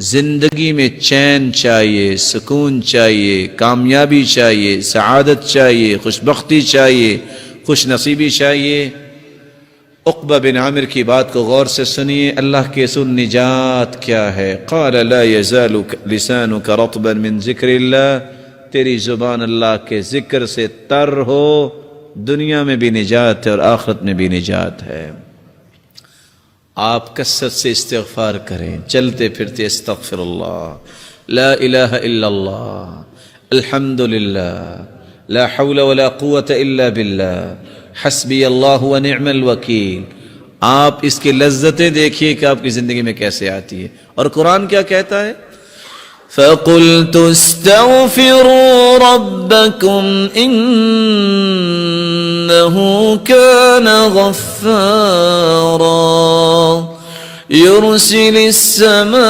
زندگی میں چین چاہیے، سکون چاہیے، کامیابی چاہیے، سعادت چاہیے، خوشبختی چاہیے، خوش نصیبی چاہیے۔ عقبہ بن عامر کی بات کو غور سے سنیے، اللہ کے رسول نجات کیا ہے؟ قال لا يزال لسانك رطبا من ذکر اللہ، تیری زبان اللہ کے ذکر سے تر ہو، دنیا میں بھی نجات ہے اور آخرت میں بھی نجات ہے۔ آپ کثرت سے استغفار کریں، چلتے پھرتے استغفر اللہ، لا الہ الا اللہ، الحمد للہ، لا حول ولا قوة الا باللہ، حسبی اللہ ونعم الوکیل۔ آپ اس کی لذتیں دیکھیے کہ آپ کی زندگی میں کیسے آتی ہے۔ اور قرآن کیا کہتا ہے؟ فَقُلْتُ اسْتَغْفِرُوا رَبَّكُمْ إِنَّهُ كَانَ غَفَّارًا يُرْسِلِ السَّمَاءَ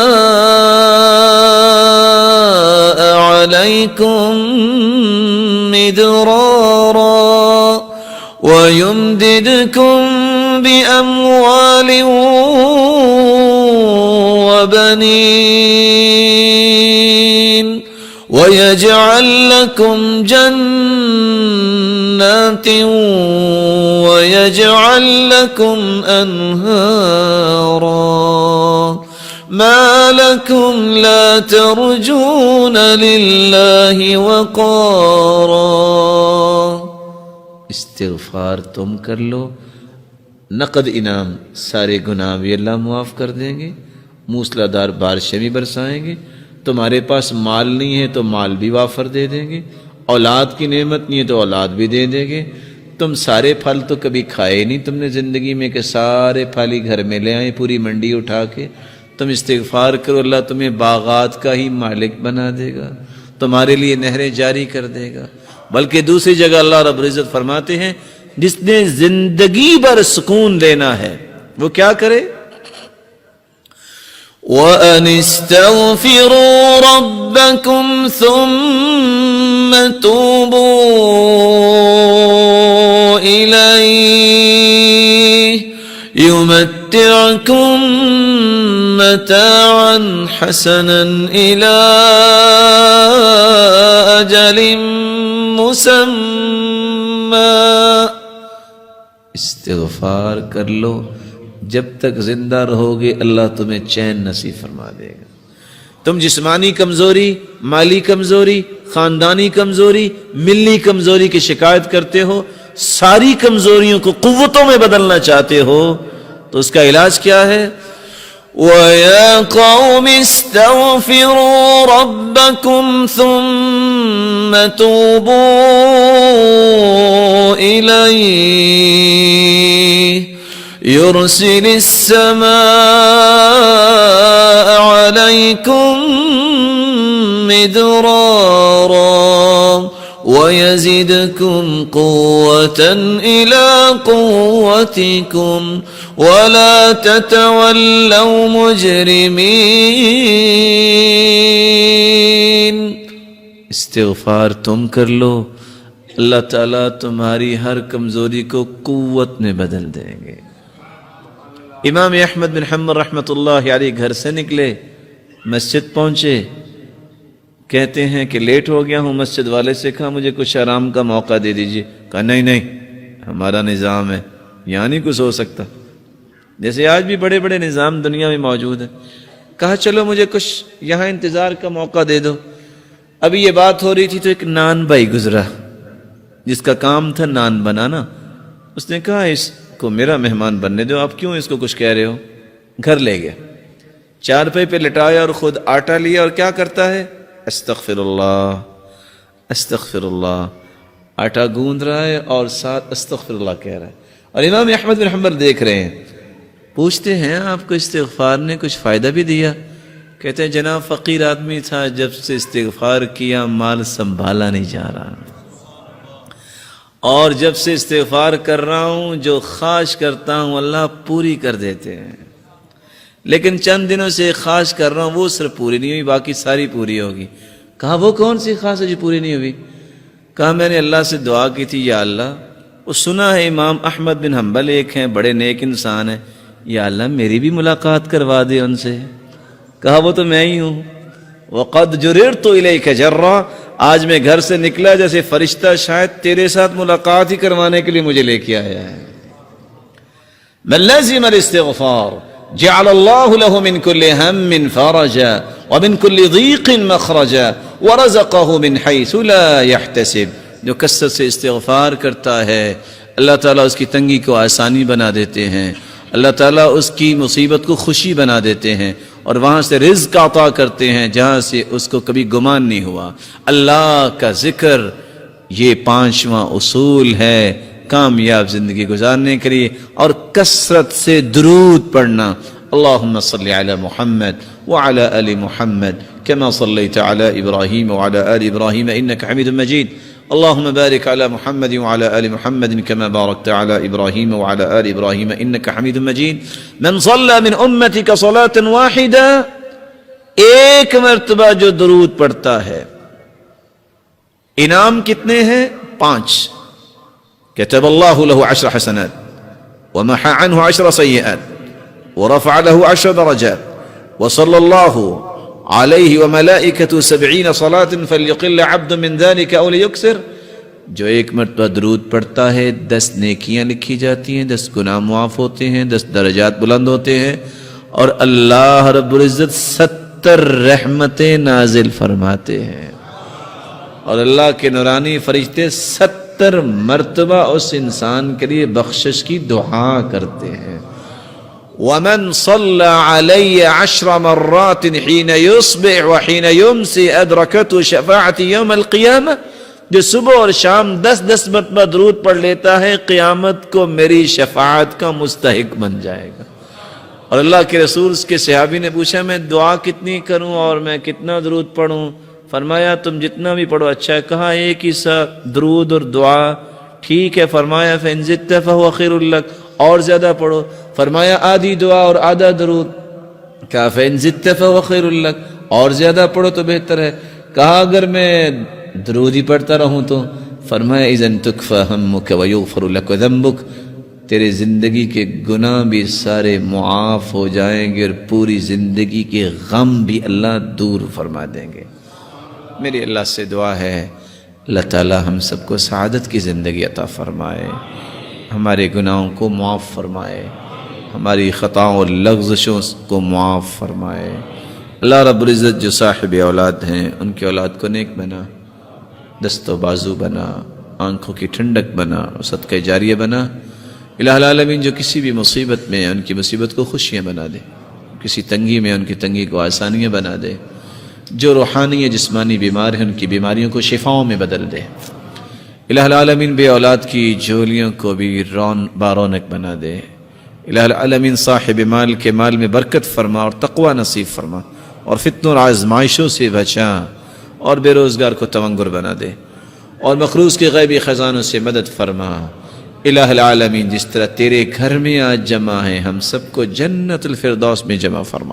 عَلَيْكُمْ مِدْرَارًا وَيُمْدِدْكُمْ بِأَمْوَالٍ وَبَنِينَ وَيَجْعَلْ لَكُمْ جَنَّاتٍ وَيَجْعَلْ لَكُمْ أَنْهَارًا مَا لَكُمْ لَا تَرْجُونَ لِلَّهِ وَقَارًا۔ استغفار تم کر لو، نقد انعام، سارے گناہ بھی اللہ معاف کر دیں گے، موسلادھار بارشیں بھی برسائیں گے، تمہارے پاس مال نہیں ہے تو مال بھی وافر دے دیں گے، اولاد کی نعمت نہیں ہے تو اولاد بھی دے دیں گے۔ تم سارے پھل تو کبھی کھائے نہیں تم نے زندگی میں کہ سارے پھل ہی گھر میں لے آئیں پوری منڈی اٹھا کے۔ تم استغفار کرو، اللہ تمہیں باغات کا ہی مالک بنا دے گا، تمہارے لیے نہریں جاری کر دے گا۔ بلکہ دوسری جگہ اللہ رب العزت فرماتے ہیں جس نے زندگی بھر سکون لینا ہے وہ کیا کرے؟ وَأَنِ اسْتَغْفِرُوا رَبَّكُمْ ثُمَّ تُوبُوا إِلَيْهِ يُمَتِّعْكُمْ مَتَاعًا حَسَنًا إِلَىٰ أَجَلٍ مسمى۔ استغفار کر لو، جب تک زندہ رہو گے اللہ تمہیں چین نصیب فرما دے گا۔ تم جسمانی کمزوری، مالی کمزوری، خاندانی کمزوری، ملی کمزوری کی شکایت کرتے ہو، ساری کمزوریوں کو قوتوں میں بدلنا چاہتے ہو تو اس کا علاج کیا ہے؟ وَيَا قَوْمِ اسْتَغْفِرُوا رَبَّكُمْ ثُمَّ تُوبُوا إِلَيْهِ يُرْسِلِ السَّمَاءَ عَلَيْكُمْ مِدْرَارًا وَيَزِدْكُمْ قُوَّةً إِلَىٰ قُوَّتِكُمْ وَلَا تَتَوَلَّوْا مُجْرِمِينَ۔ استغفار تم کر لو، اللہ تعالیٰ تمہاری ہر کمزوری کو قوت میں بدل دیں گے۔ امام احمد بن حنبل رحمۃ اللہ علیہ گھر سے نکلے، مسجد پہنچے، کہتے ہیں کہ لیٹ ہو گیا ہوں، مسجد والے سے کہا مجھے کچھ آرام کا موقع دے دیجئے، کہا نہیں نہیں ہمارا نظام ہے، یہاں نہیں کچھ ہو سکتا۔ جیسے آج بھی بڑے بڑے نظام دنیا میں موجود ہیں۔ کہا چلو مجھے کچھ یہاں انتظار کا موقع دے دو۔ ابھی یہ بات ہو رہی تھی تو ایک نان بھائی گزرا جس کا کام تھا نان بنانا۔ اس نے کہا اس کو میرا مہمان بننے دو، آپ کیوں اس کو کچھ کہہ رہے ہو؟ گھر لے گیا، چارپائی پہ لٹایا اور خود آٹا لیا اور کیا کرتا ہے؟ استغفر اللہ استغفر اللہ، آٹا گوندھ رہا ہے اور ساتھ استغفر اللہ کہہ رہا ہے۔ اور امام احمد بن حنبل دیکھ رہے ہیں، پوچھتے ہیں آپ کو استغفار نے کچھ فائدہ بھی دیا؟ کہتے ہیں جناب فقیر آدمی تھا، جب سے استغفار کیا مال سنبھالا نہیں جا رہا، اور جب سے استغفار کر رہا ہوں جو خواہش کرتا ہوں اللہ پوری کر دیتے ہیں، لیکن چند دنوں سے خواہش کر رہا ہوں وہ صرف پوری نہیں ہوئی، باقی ساری پوری ہوگی۔ کہا وہ کون سی خواہش ہے جو پوری نہیں ہوئی؟ کہا میں نے اللہ سے دعا کی تھی یا اللہ، وہ سنا ہے امام احمد بن حنبل ایک ہیں بڑے نیک انسان ہیں، یا اللہ میری بھی ملاقات کروا دے ان سے۔ کہا وہ تو میں ہی ہوں. وَقَدْ جُرِرْتُ إِلَيْكَ جَرًّا، آج میں گھر سے نکلا جیسے فرشتہ شاید تیرے ساتھ ملاقات ہی کروانے کے لیے مجھے لے کے آیا ہے. مَنْ لَزِمَ الْإِسْتِغْفَارَ جَعَلَ اللَّهُ لَهُ مِنْ كُلِّ هَمٍّ فَرَجًا وَمِنْ كُلِّ ضِيقٍ مَخْرَجًا وَرَزَقَهُ مِنْ حَيْثُ لَا يَحْتَسِبُ. جو کثرت سے استغفار کرتا ہے اللہ تعالیٰ اس کی تنگی کو آسانی بنا دیتے ہیں، اللہ تعالیٰ اس کی مصیبت کو خوشی بنا دیتے ہیں، اور وہاں سے رزق عطا کرتے ہیں جہاں سے اس کو کبھی گمان نہیں ہوا. اللہ کا ذکر یہ 5واں اصول ہے کامیاب زندگی گزارنے کے لیے، اور کثرت سے درود پڑھنا. اللہم صلی علی محمد وعلی آل محمد كما صلیت علی ابراہیم وعلی آل ابراہیم انک حمید مجید. اللهم بارك على محمد وعلى آل محمد كما باركت على إبراهيم وعلى آل إبراهيم إنك حميد مجيد. من صلى من أمتك صلاة واحدة، ایک مرتبہ جو درود پڑھتا ہے، انعام کتنے ہیں؟ 5. كتب الله له 10 حسنات ومحى عنه 10 سيئات ورفع له 10 درجات وصلى الله علیہ وملائکۃ 70 صلاة فلیقل عبد من ذلك او لیکثر. جو ایک مرتبہ درود پڑھتا ہے 10 نیکیاں لکھی جاتی ہیں، 10 گناہ معاف ہوتے ہیں، 10 درجات بلند ہوتے ہیں، اور اللہ رب العزت 70 رحمتیں نازل فرماتے ہیں، اور اللہ کے نورانی فرشتے 70 مرتبہ اس انسان کے لیے بخشش کی دعا کرتے ہیں. ومن صلى علي 10 مرات حين يصبح وحين يمسي أدركته شفاعتي يوم القيامة. جو صبح اور شام 10 مرتبہ درود پڑھ لیتا ہے قیامت کو میری شفاعت کا مستحق بن جائے گا. اور اللہ کے رسول کے صحابی نے پوچھا میں دعا کتنی کروں اور میں کتنا درود پڑھوں؟ فرمایا تم جتنا بھی پڑھو اچھا ہے. کہا ایک ہی سا درود اور دعا ٹھیک ہے. فرمایا فإن زدت فهو خير لك، اور زیادہ پڑھو. فرمایا آدھی دعا اور آدھا درود. کہا فإن زدت فهو خير لك، اور زیادہ پڑھو تو بہتر ہے. کہا اگر میں درود ہی پڑھتا رہوں تو؟ فرمایا اذن تکفى همك ويغفر لك ذنبك، تیرے زندگی کے گناہ بھی سارے معاف ہو جائیں گے اور پوری زندگی کے غم بھی اللہ دور فرما دیں گے. میری اللہ سے دعا ہے اللہ تعالی ہم سب کو سعادت کی زندگی عطا فرمائے، ہمارے گناہوں کو معاف فرمائے، ہماری خطاؤں اور لغزشوں کو معاف فرمائے. اللہ رب العزت جو صاحب اولاد ہیں ان کی اولاد کو نیک بنا، دست و بازو بنا، آنکھوں کی ٹھنڈک بنا، صدقہ جاریہ بنا. الہ العالمین جو کسی بھی مصیبت میں ان کی مصیبت کو خوشیاں بنا دے، کسی تنگی میں ان کی تنگی کو آسانیاں بنا دے. جو روحانی یا جسمانی بیمار ہیں ان کی بیماریوں کو شفاؤں میں بدل دے. الہ العالمین بے اولاد کی جھولیوں کو بھی بارونق بنا دے. الہ العالمین صاحب مال کے مال میں برکت فرما اور تقوی نصیب فرما، اور فتنوں اور آزمائشوں سے بچا، اور بے روزگار کو تونگر بنا دے، اور مقروض کے غیبی خزانوں سے مدد فرما. الہ العالمین جس طرح تیرے گھر میں آج جمع ہیں ہم سب کو جنت الفردوس میں جمع فرما.